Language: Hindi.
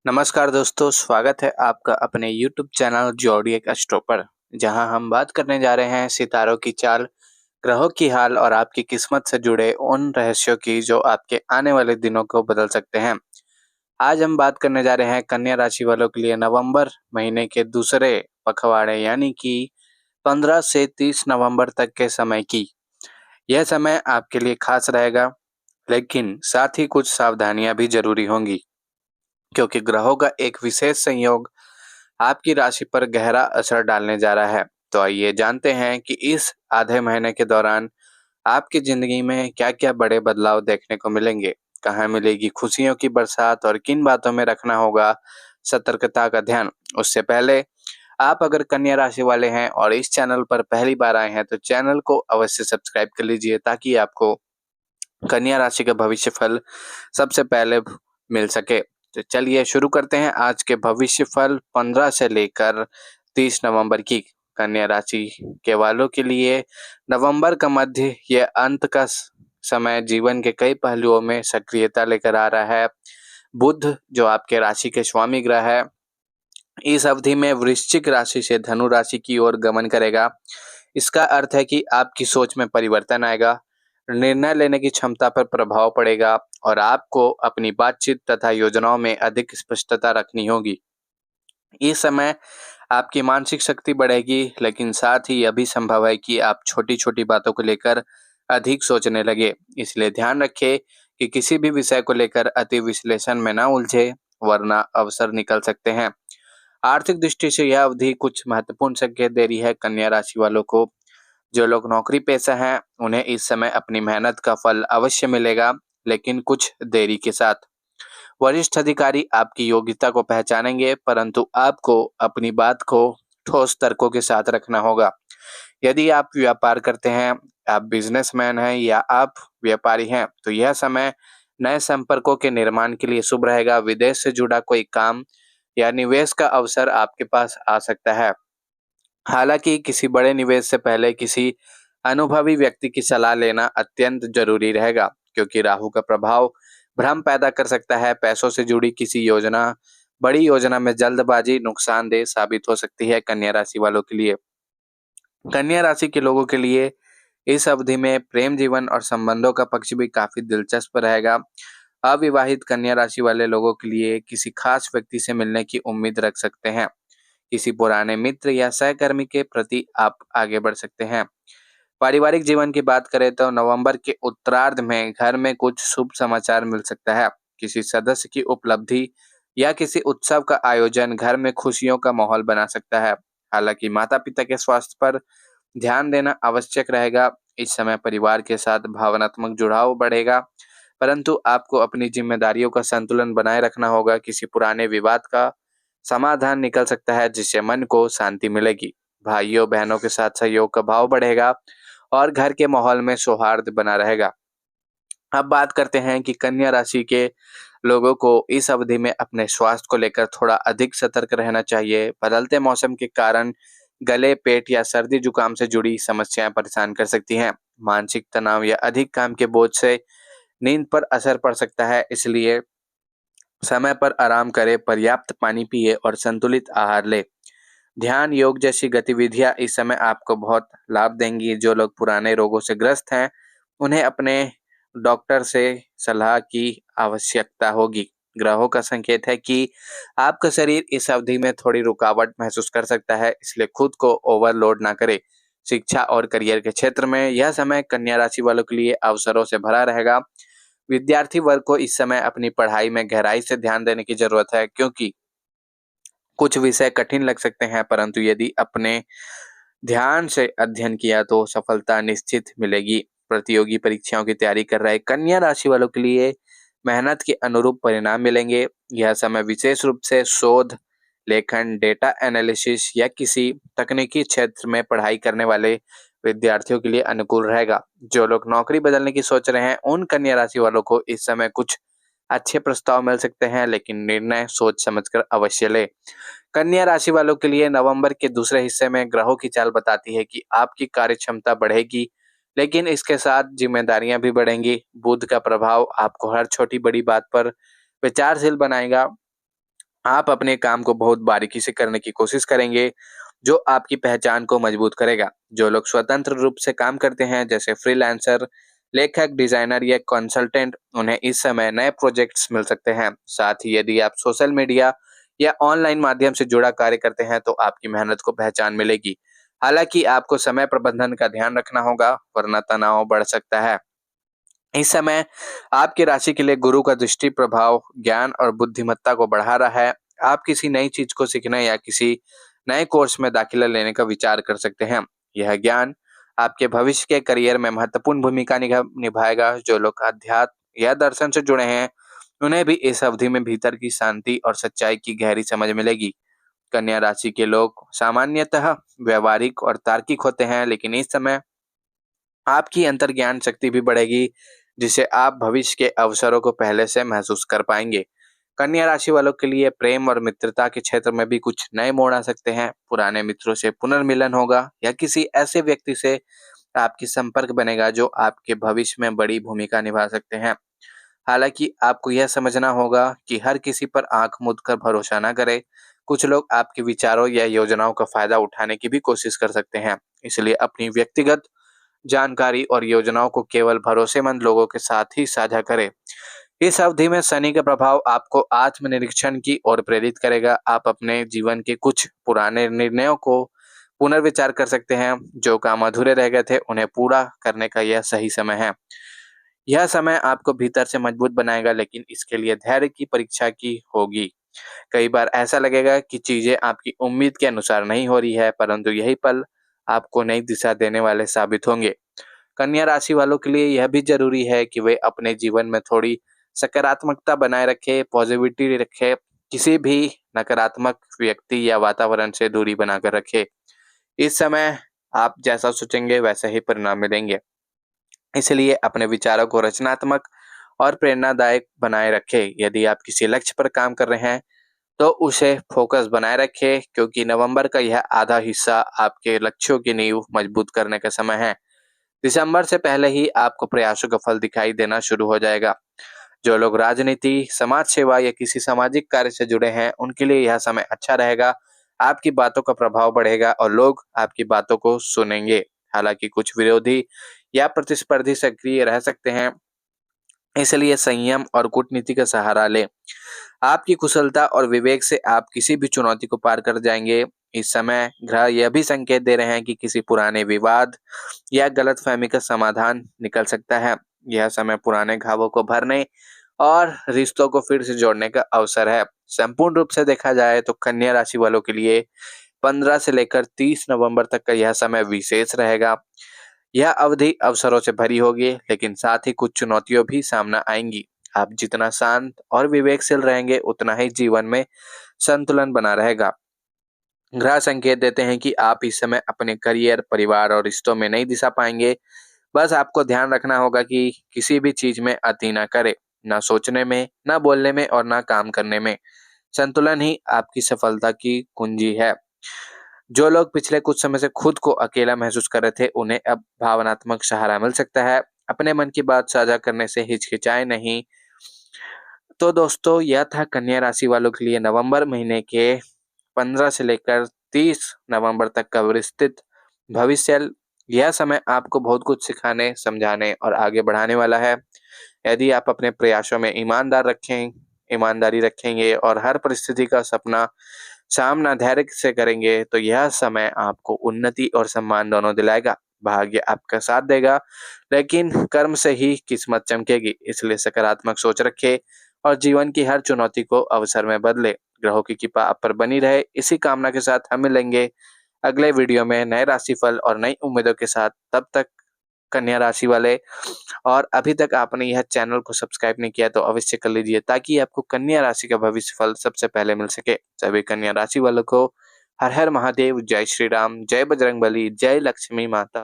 नमस्कार दोस्तों, स्वागत है आपका अपने YouTube चैनल ज़ोडिएक एस्ट्रो पर, जहां हम बात करने जा रहे हैं सितारों की चाल, ग्रहों की हाल और आपकी किस्मत से जुड़े उन रहस्यों की जो आपके आने वाले दिनों को बदल सकते हैं। आज हम बात करने जा रहे हैं कन्या राशि वालों के लिए नवंबर महीने के दूसरे पखवाड़े यानी कि 15 से 30 नवंबर तक के समय की। यह समय आपके लिए खास रहेगा, लेकिन साथ ही कुछ सावधानियां भी जरूरी होंगी, क्योंकि ग्रहों का एक विशेष संयोग आपकी राशि पर गहरा असर डालने जा रहा है। तो आइए जानते हैं कि इस आधे महीने के दौरान आपकी ज़िंदगी में क्या-क्या बड़े बदलाव देखने को मिलेंगे, कहाँ मिलेगी खुशियों की बरसात और किन बातों में रखना होगा सतर्कता का ध्यान। उससे पहले आप अगर कन्या राशि वाले हैं और इस चैनल पर पहली बार आए हैं, तो चैनल को अवश्य सब्सक्राइब कर लीजिए ताकि आपको कन्या राशि का भविष्य फल सबसे पहले मिल सके। तो चलिए शुरू करते हैं आज के भविष्य फल 15 से लेकर 30 नवंबर की। कन्या राशि के वालों के लिए नवंबर का मध्य या अंत का समय जीवन के कई पहलुओं में सक्रियता लेकर आ रहा है। बुध जो आपके राशि के स्वामी ग्रह है, इस अवधि में वृश्चिक राशि से धनु राशि की ओर गमन करेगा। इसका अर्थ है कि आपकी सोच में परिवर्तन आएगा, निर्णय लेने की क्षमता पर प्रभाव पड़ेगा और आपको अपनी बातचीत तथा योजनाओं में अधिक स्पष्टता रखनी होगी। इस समय आपकी मानसिक शक्ति बढ़ेगी, लेकिन साथ ही यह भी संभव है कि आप छोटी-छोटी बातों को लेकर अधिक सोचने लगे। इसलिए ध्यान रखें कि किसी भी विषय को लेकर अति विश्लेषण में ना उलझे, वरना अवसर निकल सकते हैं। आर्थिक दृष्टि से यह अवधि कुछ महत्वपूर्ण संकेत दे रही है कन्या राशि वालों को। जो लोग नौकरी पेशा हैं, उन्हें इस समय अपनी मेहनत का फल अवश्य मिलेगा, लेकिन कुछ देरी के साथ। वरिष्ठ अधिकारी आपकी योग्यता को पहचानेंगे, परंतु आपको अपनी बात को ठोस तर्कों के साथ रखना होगा। यदि आप व्यापार करते हैं, आप बिजनेसमैन हैं या आप व्यापारी हैं, तो यह समय नए संपर्कों के निर्माण के लिए शुभ रहेगा। विदेश से जुड़ा कोई काम या निवेश का अवसर आपके पास आ सकता है। हालांकि किसी बड़े निवेश से पहले किसी अनुभवी व्यक्ति की सलाह लेना अत्यंत जरूरी रहेगा, क्योंकि राहु का प्रभाव भ्रम पैदा कर सकता है। पैसों से जुड़ी किसी बड़ी योजना में जल्दबाजी नुकसानदेह साबित हो सकती है कन्या राशि वालों के लिए। कन्या राशि के लोगों के लिए इस अवधि में प्रेम जीवन और संबंधों का पक्ष भी काफी दिलचस्प रहेगा। अविवाहित कन्या राशि वाले लोगों के लिए किसी खास व्यक्ति से मिलने की उम्मीद रख सकते हैं। किसी पुराने मित्र या सहकर्मी के प्रति आप आगे बढ़ सकते हैं। पारिवारिक जीवन की बात करें तो नवंबर के उत्तरार्ध में घर में कुछ शुभ समाचार मिल सकता है। किसी सदस्य की उपलब्धि या किसी उत्सव का आयोजन घर में खुशियों का माहौल बना सकता है। हालांकि माता पिता के स्वास्थ्य पर ध्यान देना आवश्यक रहेगा। इस समय परिवार के साथ भावनात्मक जुड़ाव बढ़ेगा, परंतु आपको अपनी जिम्मेदारियों का संतुलन बनाए रखना होगा। किसी पुराने विवाद का समाधान निकल सकता है, जिससे मन को शांति मिलेगी। भाइयों बहनों के साथ सहयोग का भाव बढ़ेगा और घर के माहौल में सौहार्द बना रहेगा। अब बात करते हैं कि कन्या राशि के लोगों को इस अवधि में अपने स्वास्थ्य को लेकर थोड़ा अधिक सतर्क रहना चाहिए। बदलते मौसम के कारण गले, पेट या सर्दी जुकाम से जुड़ी समस्याएं परेशान कर सकती हैं। मानसिक तनाव या अधिक काम के बोझ से नींद पर असर पड़ सकता है, इसलिए समय पर आराम करें, पर्याप्त पानी पिए और संतुलित आहार लें। ध्यान, योग जैसी गतिविधियां इस समय आपको बहुत लाभ देंगी। जो लोग पुराने रोगों से ग्रस्त हैं, उन्हें अपने डॉक्टर से सलाह की आवश्यकता होगी। ग्रहों का संकेत है कि आपका शरीर इस अवधि में थोड़ी रुकावट महसूस कर सकता है, इसलिए खुद को ओवरलोड ना करें। शिक्षा और करियर के क्षेत्र में यह समय कन्या राशि वालों के लिए अवसरों से भरा रहेगा। विद्यार्थी वर्ग को इस समय अपनी पढ़ाई में गहराई से ध्यान देने की जरूरत है, क्योंकि कुछ विषय कठिन लग सकते हैं, परंतु यदि अपने ध्यान से अध्ययन किया तो सफलता निश्चित मिलेगी। प्रतियोगी परीक्षाओं की तैयारी कर रहे कन्या राशि वालों के लिए मेहनत के अनुरूप परिणाम मिलेंगे। यह समय विशेष रूप से शोध, लेखन, डेटा एनालिसिस या किसी तकनीकी क्षेत्र में पढ़ाई करने वाले विद्यार्थियों के लिए अनुकूल रहेगा। जो लोग नौकरी बदलने की सोच रहे हैं, उन कन्या राशि वालों को इस समय कुछ अच्छे प्रस्ताव मिल सकते हैं, लेकिन निर्णय सोच समझकर अवश्य ले। कन्या राशि वालों के लिए नवंबर के दूसरे हिस्से में ग्रहों की चाल बताती है कि आपकी कार्य क्षमता बढ़ेगी, लेकिन इसके साथ जिम्मेदारियां भी बढ़ेंगी। बुध का प्रभाव आपको हर छोटी बड़ी बात पर विचारशील बनाएगा आप अपने काम को बहुत बारीकी से करने की कोशिश करेंगे, जो आपकी पहचान को मजबूत करेगा। जो लोग स्वतंत्र रूप से काम करते हैं, जैसे फ्रीलांसर, लेखक, डिजाइनर या कंसल्टेंट, उन्हें इस समय नए प्रोजेक्ट्स मिल सकते हैं। साथ ही यदि आप सोशल मीडिया या ऑनलाइन माध्यम से जुड़ा कार्य करते हैं, तो आपकी मेहनत को पहचान मिलेगी। हालांकि आपको समय प्रबंधन का ध्यान रखना होगा, वरना तनाव बढ़ सकता है। इस समय आपकी राशि के लिए गुरु का दृष्टि प्रभाव ज्ञान और बुद्धिमत्ता को बढ़ा रहा है। आप किसी नई चीज को सीखने या किसी नए कोर्स में दाखिला लेने का विचार कर सकते हैं। यह ज्ञान आपके भविष्य के करियर में महत्वपूर्ण भूमिका निभाएगा। जो लोग अध्यात्म या दर्शन से जुड़े हैं, उन्हें भी इस अवधि में भीतर की शांति और सच्चाई की गहरी समझ मिलेगी। कन्या राशि के लोग सामान्यतः व्यवहारिक और तार्किक होते हैं, लेकिन इस समय आपकी अंतर्ज्ञान शक्ति भी बढ़ेगी, जिससे आप भविष्य के अवसरों को पहले से महसूस कर पाएंगे। कन्या राशि वालों के लिए प्रेम और मित्रता के क्षेत्र में भी कुछ नए मोड़ आ सकते हैं। पुराने मित्रों से पुनर्मिलन होगा या किसी ऐसे व्यक्ति से आपकी संपर्क बनेगा जो आपके भविष्य में बड़ी भूमिका निभा सकते हैं। हालांकि आपको यह समझना होगा कि हर किसी पर आंख मूंद कर भरोसा ना करें। कुछ लोग आपके विचारों या योजनाओं का फायदा उठाने की भी कोशिश कर सकते हैं। इसलिए अपनी व्यक्तिगत जानकारी और योजनाओं को केवल भरोसेमंद लोगों के साथ ही साझा करें। इस अवधि में शनि का प्रभाव आपको आत्मनिरीक्षण की ओर प्रेरित करेगा। आप अपने जीवन के कुछ पुराने निर्णयों को पुनर्विचार कर सकते हैं। जो काम अधूरे रह गए थे, उन्हें पूरा करने का यह सही समय है। यह समय आपको भीतर से मजबूत बनाएगा, लेकिन इसके लिए धैर्य की परीक्षा की होगी। कई बार ऐसा लगेगा कि चीजें आपकी उम्मीद के अनुसार नहीं हो रही है, परंतु यही पल आपको नई दिशा देने वाले साबित होंगे। कन्या राशि वालों के लिए यह भी जरूरी है कि वे अपने जीवन में थोड़ी सकारात्मकता बनाए रखें, पॉजिटिविटी रखें। किसी भी नकारात्मक व्यक्ति या वातावरण से दूरी बनाकर रखें। इस समय आप जैसा सोचेंगे वैसे ही परिणाम मिलेंगे। इसलिए अपने विचारों को रचनात्मक और प्रेरणादायक बनाए रखें। यदि आप किसी लक्ष्य पर काम कर रहे हैं, तो उसे फोकस बनाए रखें, क्योंकि नवंबर का यह आधा हिस्सा आपके लक्ष्यों की नींव मजबूत करने का समय है। दिसंबर से पहले ही आपको प्रयासों का फल दिखाई देना शुरू हो जाएगा। जो लोग राजनीति, समाज सेवा या किसी सामाजिक कार्य से जुड़े हैं, उनके लिए यह समय अच्छा रहेगा। आपकी बातों का प्रभाव बढ़ेगा और लोग आपकी बातों को सुनेंगे। हालांकि कुछ विरोधी या प्रतिस्पर्धी सक्रिय रह सकते हैं, इसलिए संयम और कूटनीति का सहारा लें। आपकी कुशलता और विवेक से आप किसी भी चुनौती को पार कर जाएंगे। इस समय ग्रह यह भी संकेत दे रहे हैं कि किसी पुराने विवाद या गलतफहमी का समाधान निकल सकता है। यह समय पुराने घावों को भरने और रिश्तों को फिर से जोड़ने का अवसर है। संपूर्ण रूप से देखा जाए तो कन्या राशि वालों के लिए 15 से लेकर 30 नवंबर तक का यह समय विशेष रहेगा। यह अवधि अवसरों से भरी होगी, लेकिन साथ ही कुछ चुनौतियों भी सामना आएंगी। आप जितना शांत और विवेकशील रहेंगे, उतना ही जीवन में संतुलन बना रहेगा। ग्रह संकेत देते हैं कि आप इस समय अपने करियर, परिवार और रिश्तों में नई दिशा पाएंगे। बस आपको ध्यान रखना होगा कि किसी भी चीज में अति ना करें, ना सोचने में, ना बोलने में और ना काम करने में। संतुलन ही आपकी सफलता की कुंजी है। जो लोग पिछले कुछ समय से खुद को अकेला महसूस कर रहे थे, उन्हें अब भावनात्मक सहारा मिल सकता है। अपने मन की बात साझा करने से हिचकिचाए नहीं। तो दोस्तों, यह था कन्या राशि वालों के लिए नवंबर महीने के 15 से लेकर 30 नवंबर तक का विस्तृत भविष्य। यह समय आपको बहुत कुछ सिखाने, समझाने और आगे बढ़ाने वाला है। यदि आप अपने प्रयासों में ईमानदारी रखेंगे और हर परिस्थिति का सामना धैर्य से करेंगे, तो यह समय आपको उन्नति और सम्मान दोनों दिलाएगा। भाग्य आपका साथ देगा, लेकिन कर्म से ही किस्मत चमकेगी। इसलिए सकारात्मक सोच रखें और जीवन की हर चुनौती को अवसर में बदले। ग्रहों की कृपा आप पर बनी रहे, इसी कामना के साथ हम मिलेंगे अगले वीडियो में नए राशिफल और नई उम्मीदों के साथ। तब तक कन्या राशि वाले, और अभी तक आपने यह चैनल को सब्सक्राइब नहीं किया तो अवश्य कर लीजिए, ताकि आपको कन्या राशि का भविष्य फल सबसे पहले मिल सके। सभी कन्या राशि वालों को हर हर महादेव, जय श्री राम, जय बजरंगबली, जय लक्ष्मी माता।